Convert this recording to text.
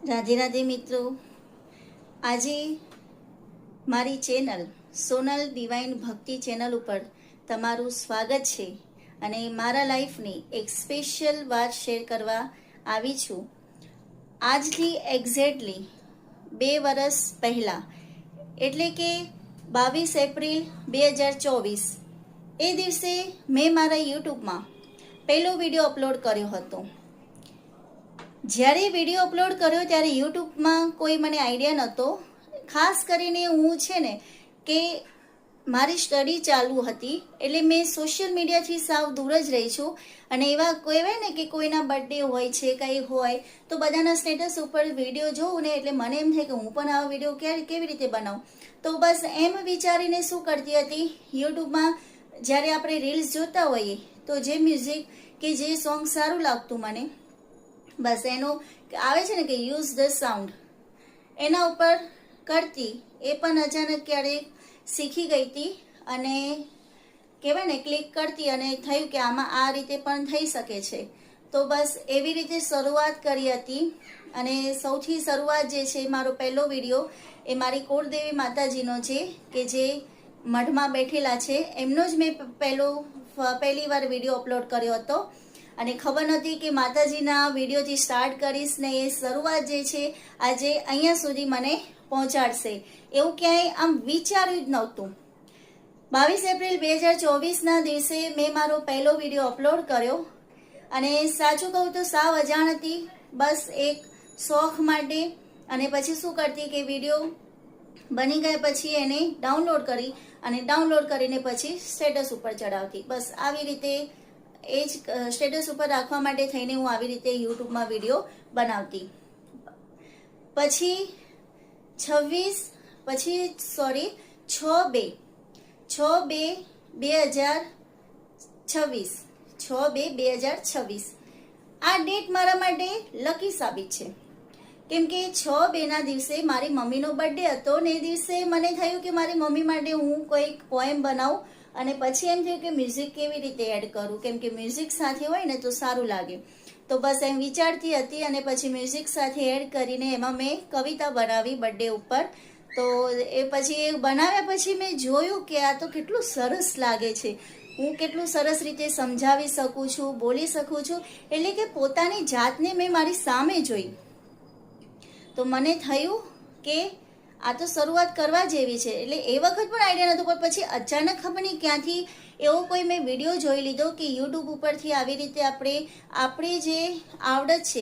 રાધે રાધે મિત્રો. આજે મારી ચેનલ સોનલ ડિવાઇન ભક્તિ ચેનલ ઉપર તમારું સ્વાગત છે અને મારા લાઈફની એક સ્પેશિયલ વાત શેર કરવા આવી છું. આજથી એક્ઝેક્ટલી 2 વર્ષ પહેલાં એટલે કે 22 એપ્રિલ 2024 એ દિવસે મેં મારા યુટ્યુબમાં પહેલો વિડીયો અપલોડ કર્યો હતો. જ્યારે વિડીયો અપલોડ કર્યો ત્યારે યુટ્યુબમાં કોઈ મને આઈડિયા નહોતો. ખાસ કરીને હું છે ને કે મારી સ્ટડી ચાલુ હતી એટલે મેં સોશિયલ મીડિયાથી સાવ દૂર જ રહી છું. અને એવા કહેવાય ને કે કોઈના બર્થડે હોય છે કંઈ હોય તો બધાના સ્ટેટસ ઉપર વિડીયો જોઉં ને એટલે મને એમ થાય કે હું પણ આવો વિડીયો કેવી રીતે બનાવું. તો બસ એમ વિચારીને શું કરતી હતી, યુટ્યુબમાં જ્યારે આપણે રીલ્સ જોતા હોઈએ તો જે મ્યુઝિક કે જે સોંગ સારું લાગતું મને, બસ એનો આવે છે ને કે યુઝ ધ સાઉન્ડ, એના ઉપર કરતી. એ પણ અચાનક ક્યારેક શીખી ગઈ હતી અને કહેવાય ને ક્લિક કરતી અને થયું કે આમાં આ રીતે પણ થઈ શકે છે. તો બસ એવી રીતે શરૂઆત કરી હતી. અને સૌથી શરૂઆત જે છે મારો પહેલો વિડીયો એ મારી કુળદેવી માતાજીનો છે કે જે મઢમાં બેઠેલા છે એમનો જ મેં પહેલી વાર વિડીયો અપલોડ કર્યો હતો. અને ખબર નહોતી કે માતાજીના વિડીયોથી સ્ટાર્ટ કરીશ ને એ શરૂઆત જે છે આજે અહીંયા સુધી મને પહોંચાડશે એવું ક્યાંય આમ વિચાર્યું જ નહોતું. 22 એપ્રિલ 2024ના દિવસે મેં મારો પહેલો વિડીયો અપલોડ કર્યો અને સાચું કહું તો સાવ અજાણ હતી. બસ એક શોખ માટે. અને પછી શું કરતી કે વિડીયો બની ગયા પછી એને ડાઉનલોડ કરી અને ડાઉનલોડ કરીને પછી સ્ટેટસ ઉપર ચડાવતી. બસ આવી રીતે એ જ સ્ટેટસ ઉપર રાખવા માટે થઈને હું આવી રીતે યુટ્યુબમાં વિડીયો બનાવતી. પછી 6/2/2026 આ ડેટ મારા માટે લકી સાબિત છે. કેમ કે 6/2ના દિવસે મારી મમ્મીનો બર્થડે હતો ને એ દિવસે મને થયું કે મારી મમ્મી માટે હું કોઈક પોએમ બનાવું. અને પછી એમ થયું કે મ્યુઝિક કેવી રીતે એડ કરું, કેમ કે મ્યુઝિક સાથે હોય ને તો સારું લાગે. તો બસ એમ વિચારતી હતી અને પછી મ્યુઝિક સાથે એડ કરીને એમાં મેં કવિતા બનાવી બર્થડે ઉપર. તો એ પછી બનાવ્યા પછી મેં જોયું કે આ તો કેટલું સરસ લાગે છે, હું કેટલું સરસ રીતે સમજાવી શકું છું, બોલી શકું છું. એટલે કે પોતાની જાતને મેં મારી સામે જોઈ તો મને થયું કે આ તો શરૂઆત કરવા જેવી છે. એટલે એ વખત પણ આઈડિયા નહોતો, પણ પછી અચાનક ખબર નહીં ક્યાંથી એવો કોઈ મેં વિડીયો જોઈ લીધો કે યુટ્યુબ ઉપરથી આવી રીતે આપણે જે આવડત છે